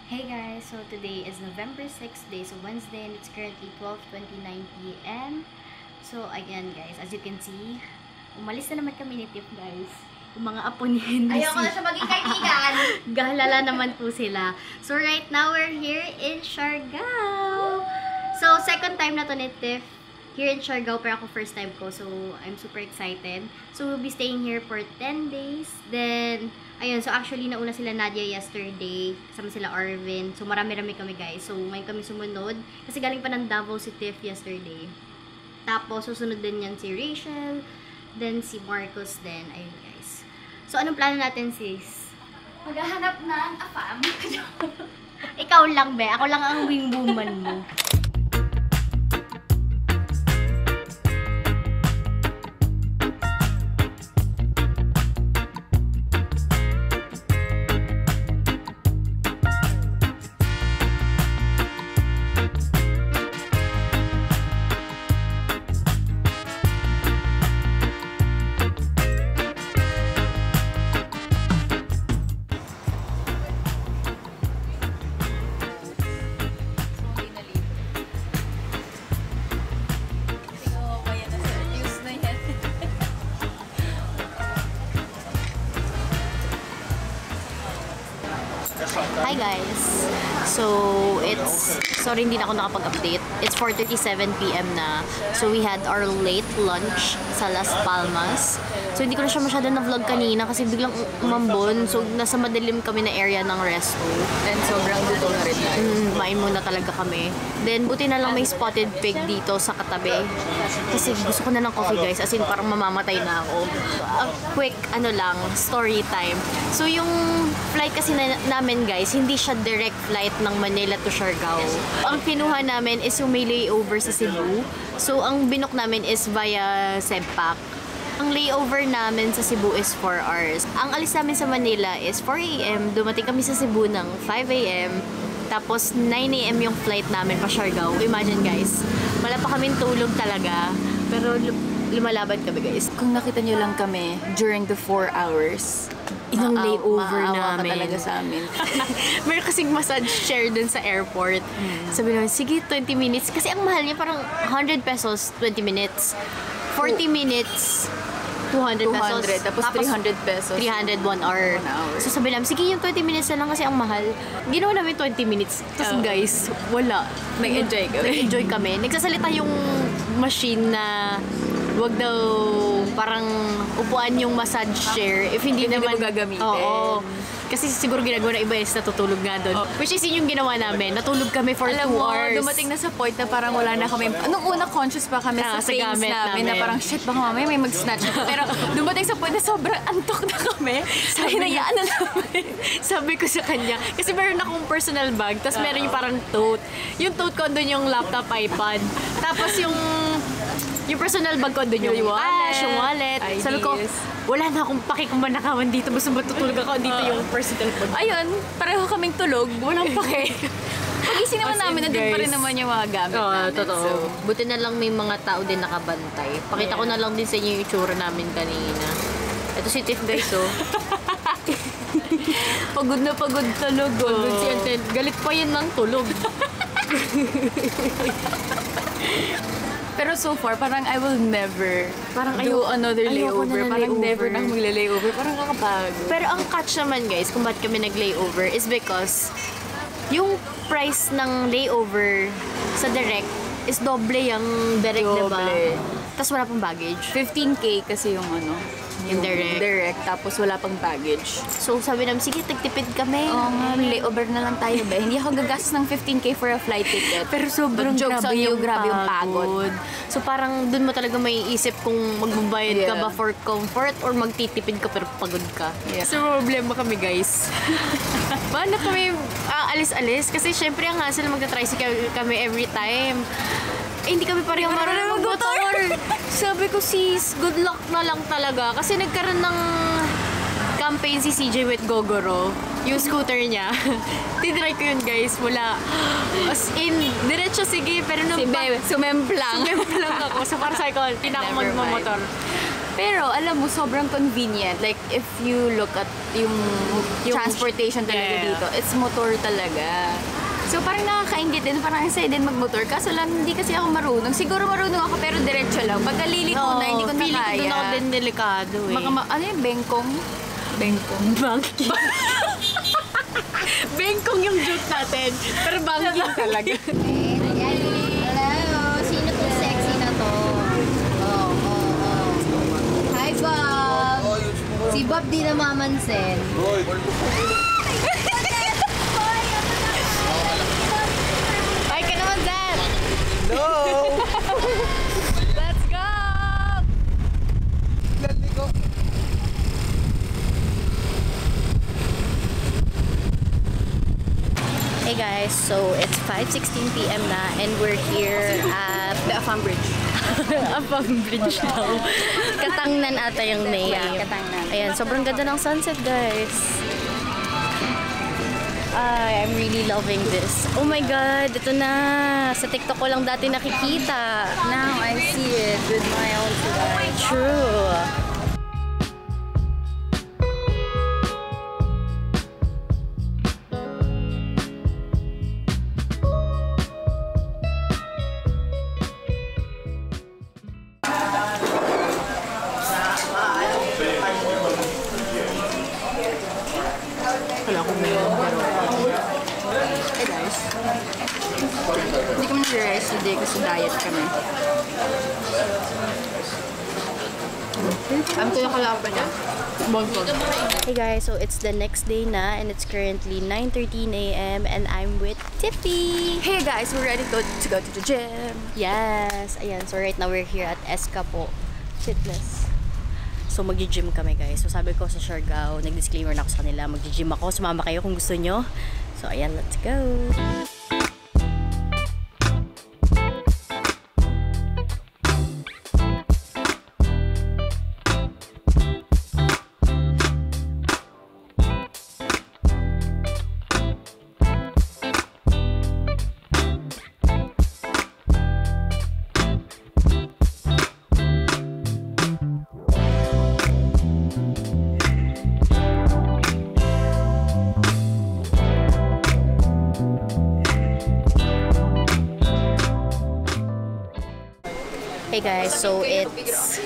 Hey guys, so today is November 6th, day, so Wednesday, and it's currently 12:29 p.m. So again guys, as you can see, umalis na naman kami ni Tiff guys. Yung mga apo ni Henry. Ayoko na siya maging kaibigan. Gahalala naman po sila. So right now, we're here in Siargao. So second time na to ni Tiff here in Siargao, pero ako first time ko. So I'm super excited. So we'll be staying here for 10 days. Then, ayun, so actually nauna sila Nadia yesterday. Kasama sila Arvin. So marami-rami kami guys. So ngayon kami sumunod. Kasi galing pa ng Davao si Tiff yesterday. Tapos susunod din yan si Rachel. Then si Marcos din. Ayun guys. So anong plano natin sis? Maghahanap ng afam. Ikaw lang be. Ako lang ang wingwoman mo. Hi guys! So, sorry hindi na ako nakapag-update. It's 4:37 p.m. na. So, we had our late lunch sa Las Palmas. So, hindi ko na siya masyado na-vlog kanina kasi biglang umambon. So, nasa madilim kami na area ng resto. Then, sobrang gutom na rin tayo. Kumain muna talaga kami. Then, buti na lang may spotted pig dito sa katabi. Kasi gusto ko na ng coffee guys. As in, parang mamamatay na ako. A quick, story time. So, yung flight kasi namin guys, hindi siya direct flight ng Manila to Siargao. Ang kinuha namin is yung may layover sa Cebu. So, ang binok namin is via Sebpak. Ang layover namin sa Cebu is 4 hours. Ang alis namin sa Manila is 4 a.m. Dumating kami sa Cebu ng 5 a.m. Tapos 9 a.m. yung flight namin pa Siargao. Imagine guys, wala pa kaming tulog talaga. Pero lumalaban kami guys. Kung nakita nyo lang kami during the 4 hours, Inang layover maawa namin. ka talaga sa amin. Meron kasing massage chair dun sa airport. Sabi namin, sige, 20 minutes. Kasi ang mahal niya, parang 100 pesos, 20 minutes. 40 minutes, 200 pesos. Tapos 300 pesos. 300, 1 hour. 1 hour. So sabi namin, sige, yung 20 minutes na lang kasi ang mahal. Ginawa namin 20 minutes. Tapos guys, wala. Nag-enjoy kami. Nag-enjoy kami. Nagsasalita yung machine na wag daw parang upuan yung massage chair if hindi naman mo gagamitin. Oo. Kasi siguro ginagawa na iba is natutulog nga doon. Which is yun yung ginawa namin. Natulog kami for 2 hours. Dumating na sa point na parang wala na kami. Nung una, conscious pa kami sa Sa things gamit namin na parang shit, baka mamaya may mag-snatch. Pero dumating sa point na sobrang antok na kami. Hinayaan na namin. Sabi ko sa kanya, kasi meron akong personal bag, tapos meron yung parang tote. Yung tote ko doon yung laptop, iPad. Tapos yung personal bag ko doon yung cash, yung wallet. IDs. Sabi ko, wala na akong paki kung ba nakawan dito. Basta matutulog ako dito yung personal bag. Ayun, pareho kaming tulog. Walang pake. Pagising naman namin, nandun pa rin naman yung mga gamit namin. Totoo. So, Buti na lang may mga tao din nakabantay. Pakita ko na lang din sa inyo yung itsura namin kanina. Ito si Tiff guys, oh. pagod na pagod tulog. Pagod si Anten. Galit pa yan ng tulog. Pero so far, parang I will never do another ayoko layover. na Parang layover. never na magla-layover. Parang kakapagod. Pero ang catch naman guys, kung bakit kami nag-layover is because yung price ng layover sa direct is doble yung direct, diba? Doble. Tapos wala pang baggage. 15K kasi yung Yung direct. Tapos wala pang baggage. So sabi namin, sige, tagtipid kami. Oo nga, layover na lang tayo ba? Hindi ako gagastos ng 15K for a flight ticket. Pero sobrang But jokes on you, grabe yung pagod. So parang dun mo talaga may isip kung magbabayad ka Yeah. ba for comfort or magtitipid ka pero pagod ka. Yeah. So problema kami guys. Paano kami alis-alis? Kasi syempre ang hassle magta-tricycle kami every time. Eh, hindi kami pareho marunong mag-motor. Sabi ko, sis, good luck na lang talaga. Kasi nagkaroon ng campaign si CJ with Gogoro. Yung scooter niya. Tinry ko yun, guys. Wala. As in, diretso sige. Pero nung Sumemplang. Sumemplang ako. So, para sa icon, hindi na ako Never mind. magmamotor. Pero alam mo, sobrang convenient. Like, if you look at yung transportation talaga dito, it's motor talaga. So parang nakakaingit din, parang ang saya din magmotor. Kaso lang, hindi kasi ako marunong. Siguro marunong ako, pero diretso lang. Pagka liliko na, hindi ko na kaya. Feeling ko doon ako din delikado eh. Ano yung bengkong? Bengkong. Banking. Bengkong yung joke natin. Pero banking talaga. Hello, sino tong sexy na to? Hi, Bob! Si Bob di namamansin. Ay ka naman, Zed! No! Let's go! Hey guys, so it's 5:16 p.m. na and we're here at The Afam Bridge. Afam Bridge daw. Katangnan ata yung name. Yeah, Katangnan. Ayan, sobrang ganda ng sunset guys. I'm really loving this. Oh my God, ito na. Sa TikTok ko lang dati nakikita. Now I see it with my own eyes. True. Wala akong mayroon pero... Hey guys. Hindi kami nag-rest today kasi diet kami. Ano to yung kalaban niya? Bongkod. Hey guys, so it's the next day na and it's currently 9:13 a.m. and I'm with Tiffy. Hey guys, we're ready to go to the gym. Yes, ayan. So right now we're here at Escapo Fitness. So magji-gym kami guys. So sabi ko sa Siargao, nag-disclaimer na ako sa kanila, magji-gym ako. Sumama kayo kung gusto nyo. So ayan, let's go. Hey guys, so it's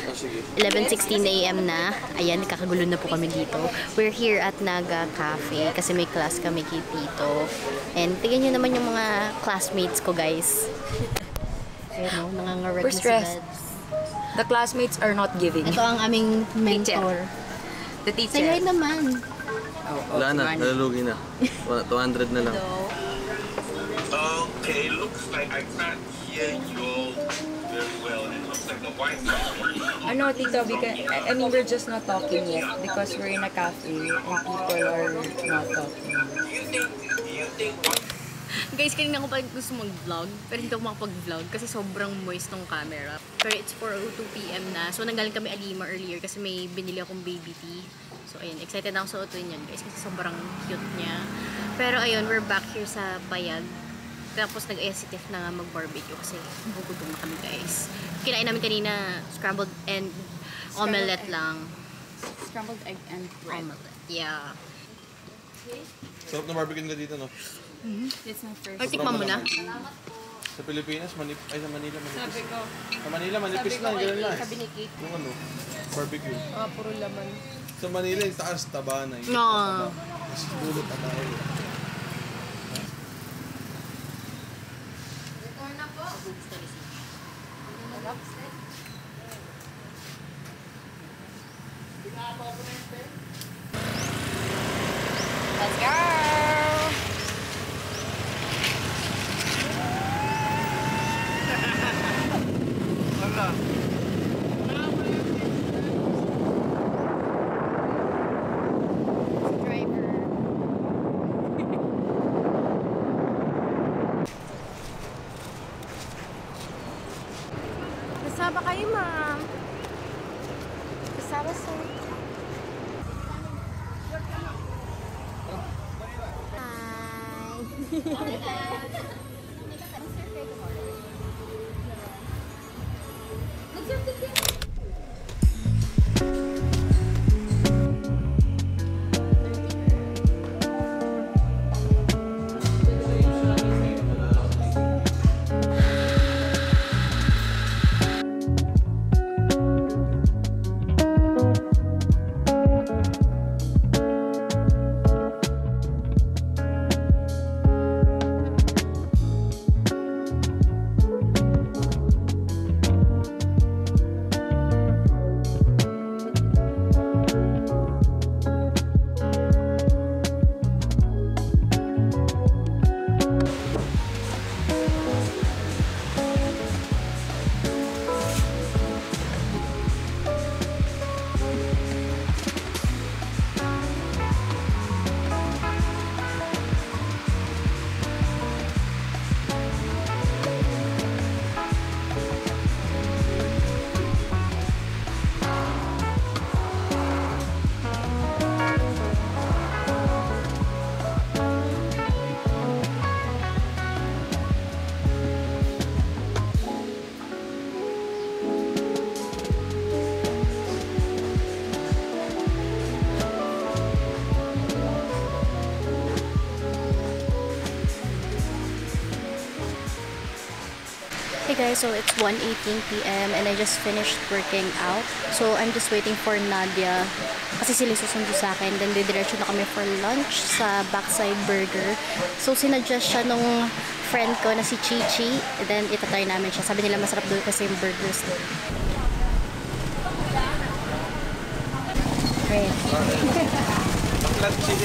11:16 a.m. na. Ayan, kakagulo na po kami dito. We're here at Naga Cafe kasi may class kami dito. And tingnan nyo naman yung mga classmates ko guys. Ayan o, nangangarag We're na stressed. sila. The classmates are not giving. Ito ang aming mentor. The Say teacher. hi naman. Wala na, nalalugi na. 200 na lang. Okay, looks like I can't hear you very well. It looks like the white Ano, Tito, I mean, we're just not talking yet because we're in a cafe and people are not talking. Do you think what Guys, kanina ko pa gusto mag-vlog, pero hindi ako makapag-vlog kasi sobrang moist ng camera. Pero it's 4:02 p.m. na. So, nanggaling kami Alima earlier kasi may binili akong baby tea. So, ayun. Excited ako sa suotin yun, guys, kasi sobrang cute niya. Pero, ayun, we're back here sa Payag. Tapos, nag-aya si Tiff na nga mag-barbecue kasi gugutom na kami, guys. Kinain namin kanina scrambled and omelette lang. Scrambled egg and bread. Omelette. Yeah. Sarap na barbecue nila dito, no? It's my first. Or tikman mo na. Sa Pilipinas, sa Manila, manipis. Sabi ko. Sa Manila, manipis na, gano'n lang. Sabi ni Kate. Yung ano, barbecue. Puro laman. Sa Manila, yung taas, taba na. Yung No. Tapos bulot na tayo. Let's go! Kasama kayo, ma'am. Kasama sa... Hey guys, so it's 1:18 p.m. and I just finished working out. So I'm just waiting for Nadia kasi sila susundo sa akin. Then didiretso na kami for lunch sa Backside Burger. So sinadjust siya nung friend ko na si Chichi. Then itatry namin siya. Sabi nila masarap doon kasi yung burgers doon.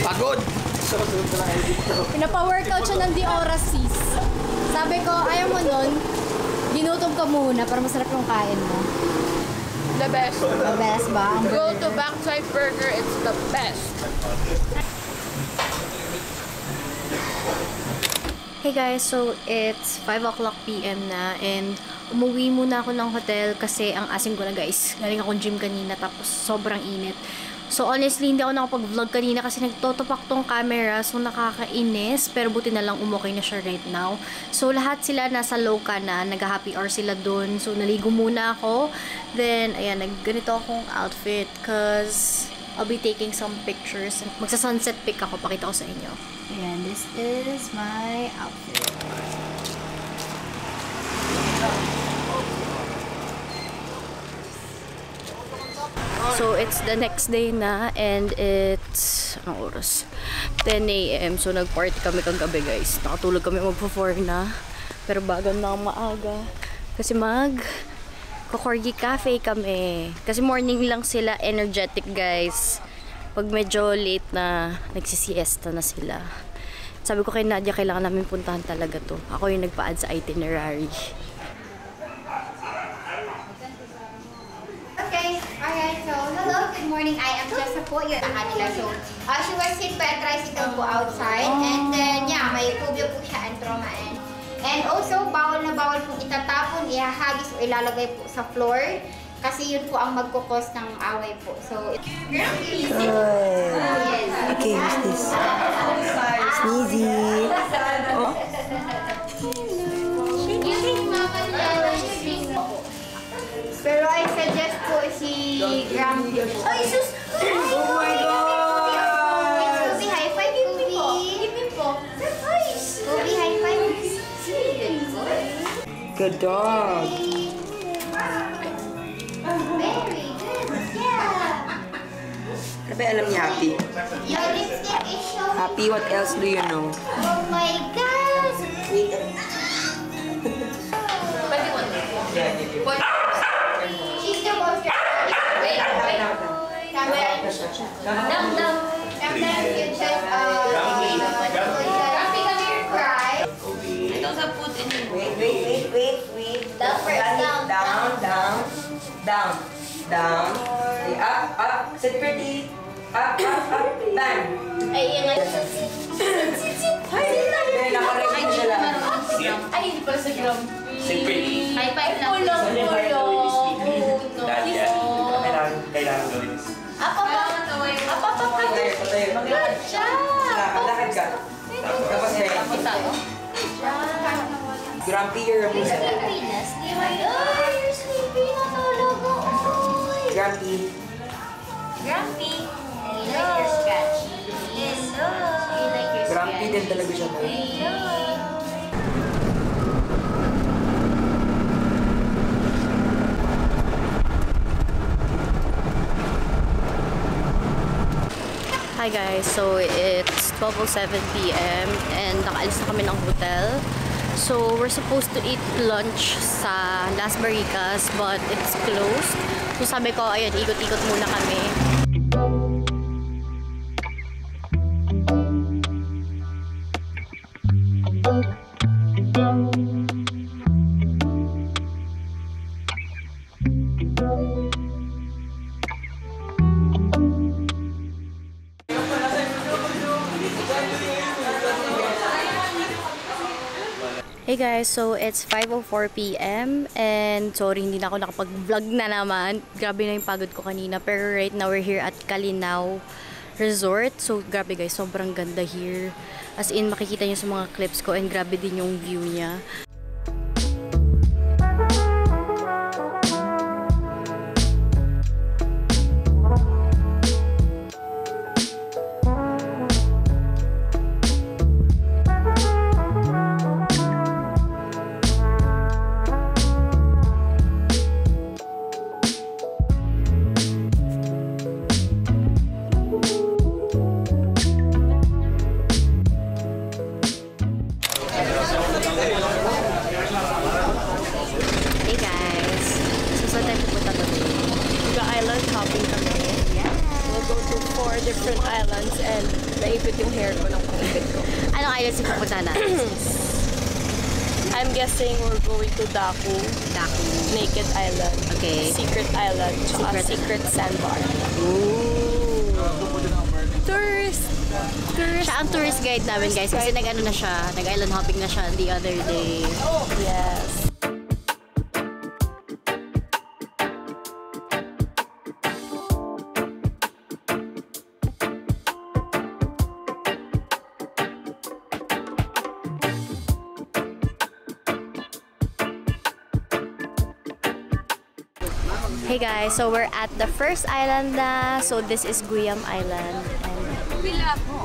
Pagod! Pinapa-workout siya ng Dioras, sis. Sabi ko, ayaw mo nun, ginutom ka muna para masarap yung kain mo. The best. The best ba? Ang Go burger. to Backside Burger, it's the best. Hey guys, so it's 5 o'clock p.m. na and umuwi muna ako ng hotel kasi ang asim ko na guys. Galing akong gym kanina tapos sobrang init. So honestly, hindi ako nakapag-vlog kanina kasi nagtotopak tong camera so nakakainis. Pero buti na lang umokay na siya right now. So lahat sila nasa Loka na, nag-happy hour sila dun. So naligo muna ako. Then, ayan, ganito akong outfit cause I'll be taking some pictures. Magsa-sunset pic ako, pakita ko sa inyo. Ayan, this is my outfit. So, it's the next day na and it's, anong oras? 10 a.m. So, nag-party kami kagabi guys. Nakatulog kami magpo-4 na. Pero bago na ako maaga. Kasi Corgi Cafe kami. Kasi morning lang sila energetic guys. Pag medyo late na, nagsisiesta na sila. Sabi ko kay Nadia, kailangan namin puntahan talaga to. Ako yung nagpa-add sa itinerary. Okay, alright, so hello, good morning. I am Jessa po, yun ang kanila. So, she was hit by a tricycle po outside. And then, yeah, may phobia po siya and trauma. And also, bawal na bawal pong itatapon, ihahagis o ilalagay po sa floor. Kasi yun po ang magkukos ng away po. So, Good. Okay, what's this? Sneezy. Oh. Pero I suggest po si Grumpy po. Ay, sus! Oh my God! Scooby, high five, Scooby! Give me po. Surprise! Scooby, high five. Good dog. Very good. Yeah. Ano ba alam niya, Happy? Your lipstick is showing. Happy, what else do you know? Oh my God! She's the most. Wait. Dum. Sometimes you just Grumpy, come here, cry. Wait. Down first, down. Down. Okay, up. Sit pretty. Up. Down. Ay, yun nga. Ay, nakarecord siya lang. Ay, hindi pala sa Grumpy. Say pretty. High five lang. Nadia, kailangan gawin this. Patayo. Good job! Lakad ka. Tapos tayo. Grumpy, you're a You're loser. sleepiness. Di ba? Ay, you're sleepy na tulog. Oy. Grumpy. Grumpy. You like your scratchy. Yes. You like your Grumpy din talaga siya. Hi guys, so it's 12:07 p.m. and nakaalis na kami ng hotel. So we're supposed to eat lunch sa Las Barricas but it's closed. So sabi ko, ayun, ikot-ikot muna kami. Hey guys, so it's 5:04 p.m. and sorry hindi na ako nakapag-vlog na naman. Grabe na yung pagod ko kanina. Pero right now we're here at Calinaw Resort. So grabe guys, sobrang ganda here. As in makikita niyo sa mga clips ko and grabe din yung view niya. island hopping kami. We'll go to 4 different islands and naipit yung hair ko ng pangipit ko. Anong islands yung pupunta natin? I'm guessing we're going to Daku. Naked Island. Okay. Secret Island. Tsaka Secret Sandbar. Tourist! Siya ang tourist guide namin, guys. Kasi nag-ano na siya. Nag-island hopping na siya the other day. Yes. Hey guys, so we're at the first island na. So this is Guiam Island. And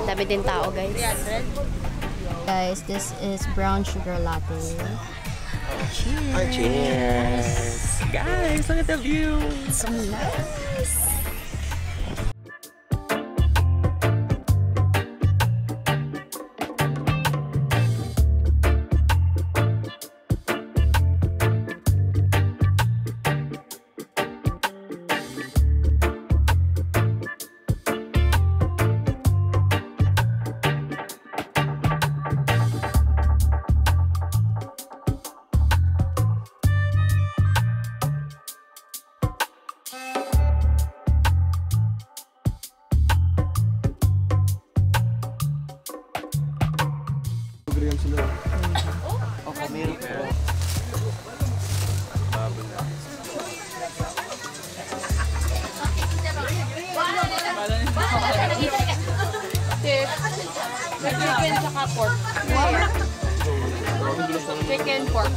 dami din tao, guys. Guys, this is brown sugar latte. Cheers! Guys, look at the view! So nice! Chicken, pork.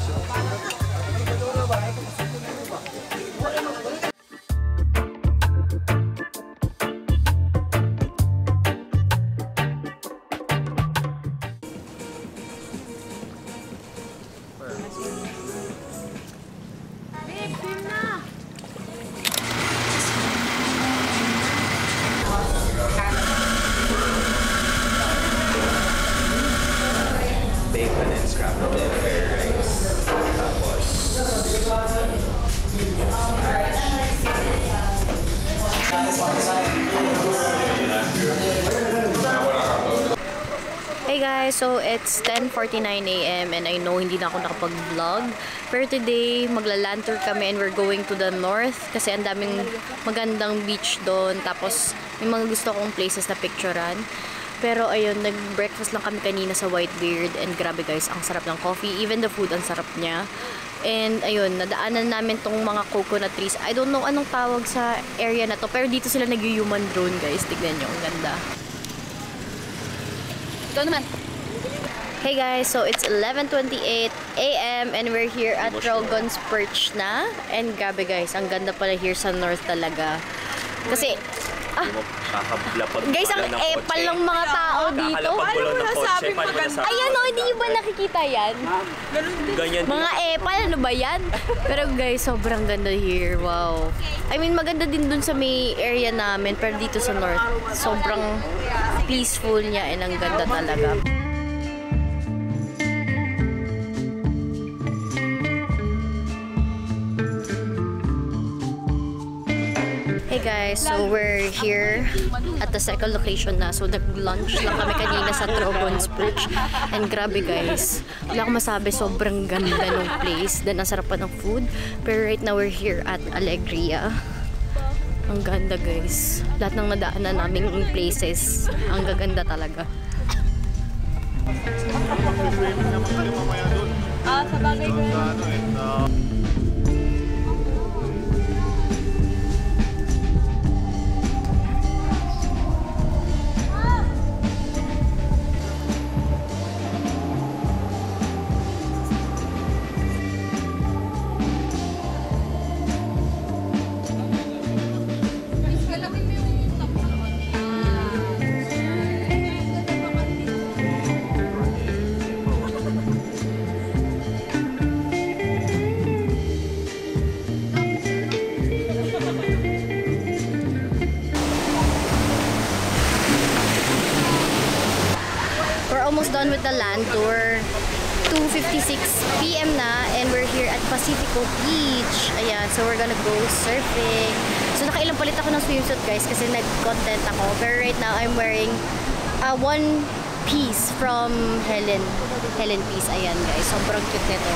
Bacon and scrambled eggs. Hey guys, so it's 10:49 AM and I know hindi na ako nakapag-vlog. Pero today, magla-land tour kami and we're going to the north kasi ang daming magandang beach doon. Tapos may mga gusto kong places na picturean. Pero ayun, nag-breakfast lang kami kanina sa Whitebeard and grabe guys, ang sarap ng coffee. Even the food, ang sarap niya. And ayun, nadaanan namin tong mga coconut trees. I don't know anong tawag sa area na to, pero dito sila nag-human drone guys. Tignan nyo, ang ganda. Ito naman. Hey guys, so it's 11:28 AM and we're here at Dragon's Perch na. And grabe guys, ang ganda pala here sa north talaga. Kasi, guys, ang epal ng mga tao dito. Ano mo nasabing maganda? Ayan o, hindi nyo ba nakikita yan? Ganyan. Mga epal, ano ba yan? Pero guys, sobrang ganda here. Wow. I mean, maganda din dun sa may area namin, pero dito sa north, sobrang peaceful niya and ang ganda talaga. Hey guys, so we're here at the second location na. So nag-lunch lang kami kanina sa Dragon's Perch. And grabe guys, wala akong masabi, sobrang ganda ng place. Dan ang sarap pa ng food. Pero right now we're here at Alegria. Ang ganda guys. Lahat ng nadaanan naming places, ang gaganda talaga. Sa bagay ko. We're almost done with the land tour. 2:56 PM na and we're here at Pacifico Beach. Ayan, so we're gonna go surfing. So nakailang palit ako ng swimsuit guys kasi nag-content ako. Pero right now, I'm wearing one piece from Helen Piece. Ayan guys, sobrang cute nito.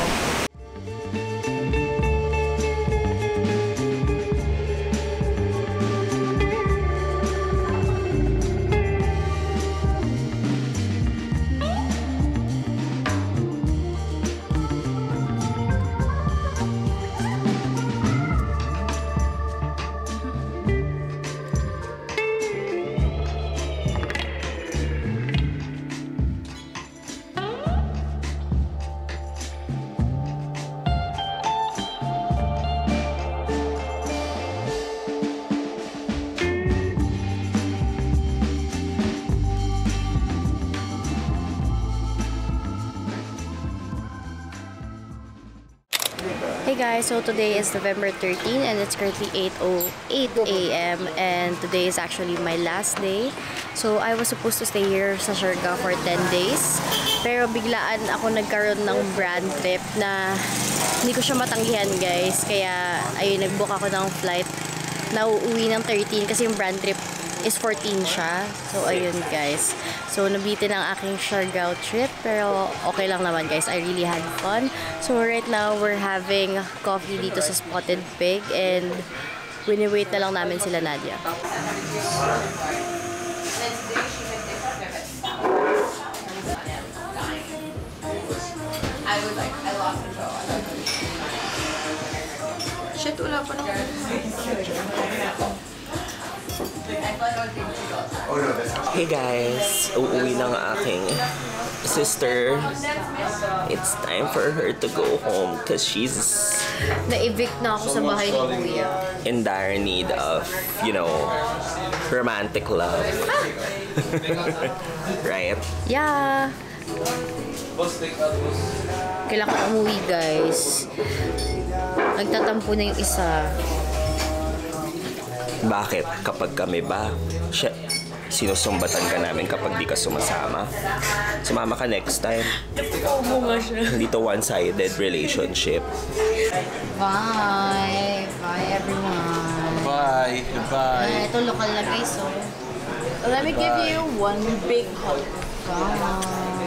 Hey guys, so today is November 13 and it's currently 8:08 AM and today is actually my last day. So I was supposed to stay here sa Siargao for 10 days. Pero biglaan ako nagkaroon ng brand trip na hindi ko siya matanggihan guys. Kaya ayun, nag-book ako ng flight na uuwi ng 13 kasi yung brand trip is 14 siya. So ayun guys. So nabitin ang aking Siargao trip pero okay lang naman guys. I really had fun. So right now we're having coffee dito sa Spotted Pig and wini-wait na lang namin sila Nadia. Shit, wala pa naman. Hey guys, uuwi ng aking sister. It's time for her to go home because she's Na-evict na ako sa bahay ni Kuya. in dire need of, you know, romantic love. Right? Yeah. Kailangan ko umuwi guys. Nagtatampo na yung isa. Bakit? Kapag kami ba, sinusumbatan ka namin kapag di ka sumasama? Sumama ka next time. Hindi to one-sided relationship. Bye. Bye everyone. Bye. Goodbye. Ito lokal na guys. So, let me give you one big hug. Bye.